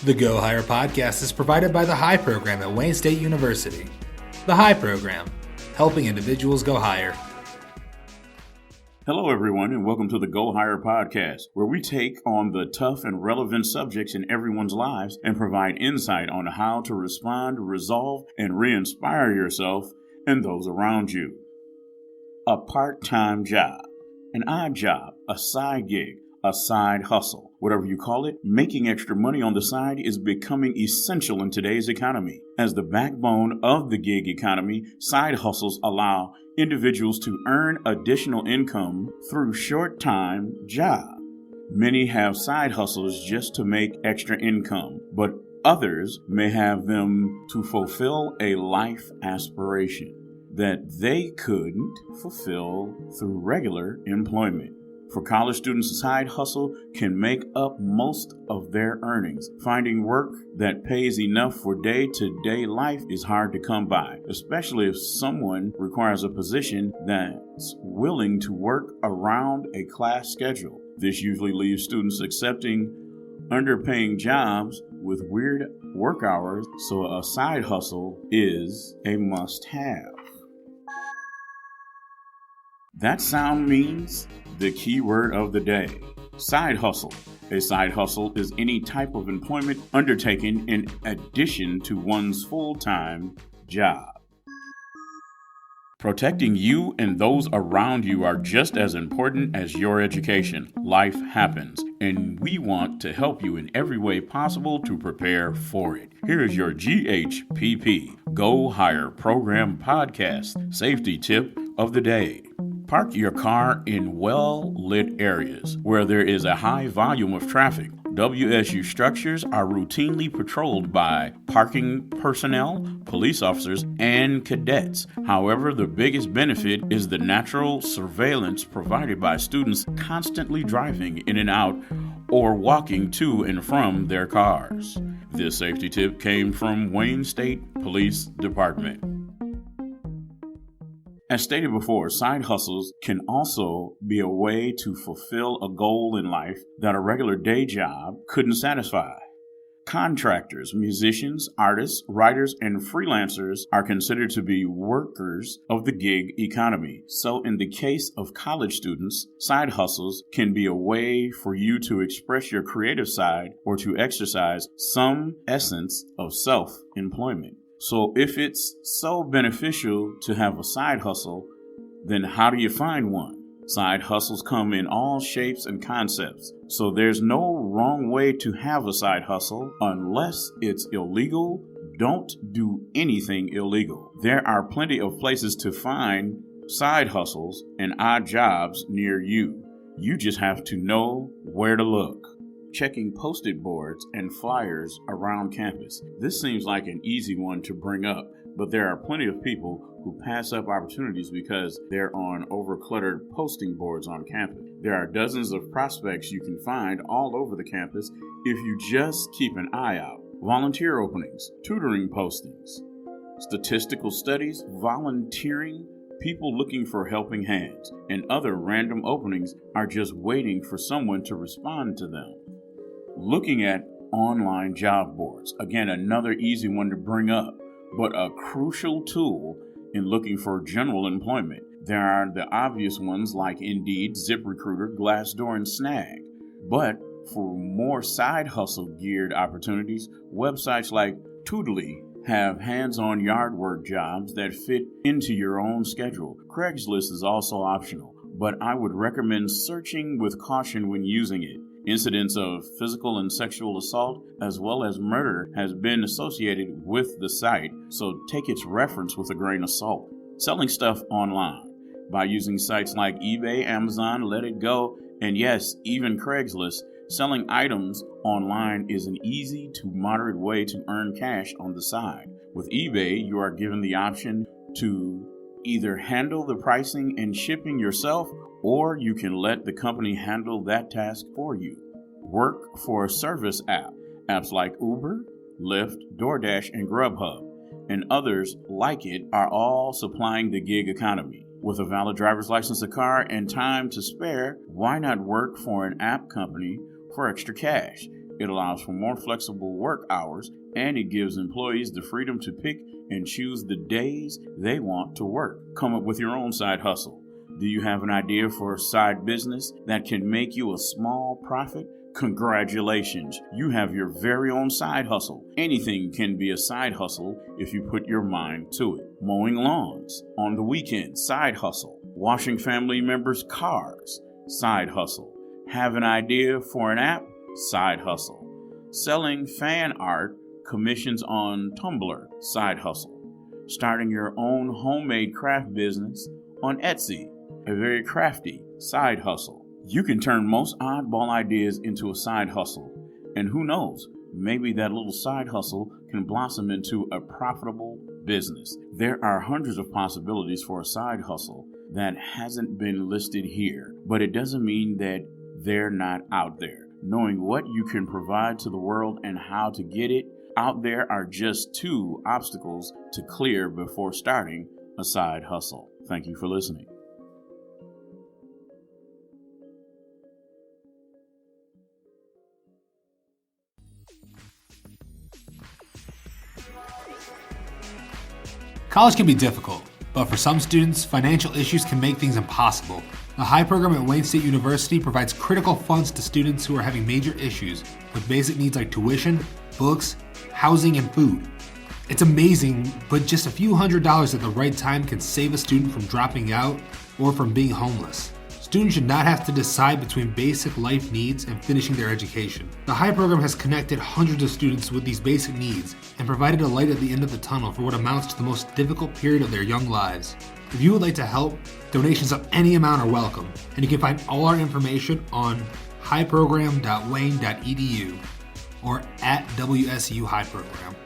The Go Higher podcast is provided by the High Program at Wayne State University. The High Program, helping individuals go higher. Hello, everyone, and welcome to the Go Higher podcast, where we take on the tough and relevant subjects in everyone's lives and provide insight on how to respond, resolve, and re-inspire yourself and those around you. A part-time job, an odd job, a side gig, a side hustle, whatever you call it, making extra money on the side is becoming essential in today's economy. As the backbone of the gig economy, side hustles allow individuals to earn additional income through short-time jobs. Many have side hustles just to make extra income, but others may have them to fulfill a life aspiration that they couldn't fulfill through regular employment. For college students, a side hustle can make up most of their earnings. Finding work that pays enough for day-to-day life is hard to come by, especially if someone requires a position that's willing to work around a class schedule. This usually leaves students accepting underpaying jobs with weird work hours, so a side hustle is a must-have. That sound means the key word of the day, side hustle. A side hustle is any type of employment undertaken in addition to one's full-time job. Protecting you and those around you are just as important as your education. Life happens, and we want to help you in every way possible to prepare for it. Here is your GHPP, Go Higher Program Podcast Safety Tip of the Day. Park your car in well-lit areas where there is a high volume of traffic. WSU structures are routinely patrolled by parking personnel, police officers, and cadets. However, the biggest benefit is the natural surveillance provided by students constantly driving in and out or walking to and from their cars. This safety tip came from Wayne State Police Department. As stated before, side hustles can also be a way to fulfill a goal in life that a regular day job couldn't satisfy. Contractors, musicians, artists, writers, and freelancers are considered to be workers of the gig economy. So in the case of college students, side hustles can be a way for you to express your creative side or to exercise some essence of self-employment. So if it's so beneficial to have a side hustle, then how do you find one? Side hustles come in all shapes and concepts. So there's no wrong way to have a side hustle unless it's illegal. Don't do anything illegal. There are plenty of places to find side hustles and odd jobs near you. You just have to know where to look. Checking post-it boards and flyers around campus. This seems like an easy one to bring up, but there are plenty of people who pass up opportunities because they're on over-cluttered posting boards on campus. There are dozens of prospects you can find all over the campus if you just keep an eye out. Volunteer openings, tutoring postings, statistical studies, volunteering, people looking for helping hands, and other random openings are just waiting for someone to respond to them. Looking at online job boards, again, another easy one to bring up, but a crucial tool in looking for general employment. There are the obvious ones like Indeed, ZipRecruiter, Glassdoor, and Snag. But for more side hustle geared opportunities, websites like Toodly have hands-on yard work jobs that fit into your own schedule. Craigslist is also optional, but I would recommend searching with caution when using it. Incidents of physical and sexual assault as well as murder has been associated with the site, so take its reference with a grain of salt. Selling stuff online by using sites like eBay, Amazon, Let It Go, and yes, even Craigslist. Selling items online is an easy to moderate way to earn cash on the side. With eBay, you are given the option to either handle the pricing and shipping yourself, or you can let the company handle that task for you. Work for a service app. Apps like Uber, Lyft, DoorDash, and Grubhub, and others like it are all supplying the gig economy. With a valid driver's license, a car, and time to spare, why not work for an app company for extra cash? It allows for more flexible work hours, and it gives employees the freedom to pick and choose the days they want to work. Come up with your own side hustle. Do you have an idea for a side business that can make you a small profit? Congratulations, you have your very own side hustle. Anything can be a side hustle if you put your mind to it. Mowing lawns on the weekend, side hustle. Washing family members' cars, side hustle. Have an idea for an app? Side hustle. Selling fan art, commissions on Tumblr, side hustle. Starting your own homemade craft business on Etsy, a very crafty side hustle. You can turn most oddball ideas into a side hustle, and who knows, maybe that little side hustle can blossom into a profitable business. There are hundreds of possibilities for a side hustle that hasn't been listed here, but it doesn't mean that they're not out there. Knowing what you can provide to the world and how to get it out there are just two obstacles to clear before starting a side hustle. Thank you for listening. College can be difficult, but for some students, financial issues can make things impossible. The HIGH program at Wayne State University provides critical funds to students who are having major issues with basic needs like tuition, books, housing, and food. It's amazing, but just a few $100s at the right time can save a student from dropping out or from being homeless. Students should not have to decide between basic life needs and finishing their education. The HIGH program has connected hundreds of students with these basic needs and provided a light at the end of the tunnel for what amounts to the most difficult period of their young lives. If you would like to help, donations of any amount are welcome, and you can find all our information on highprogram.wayne.edu or at WSU High Program.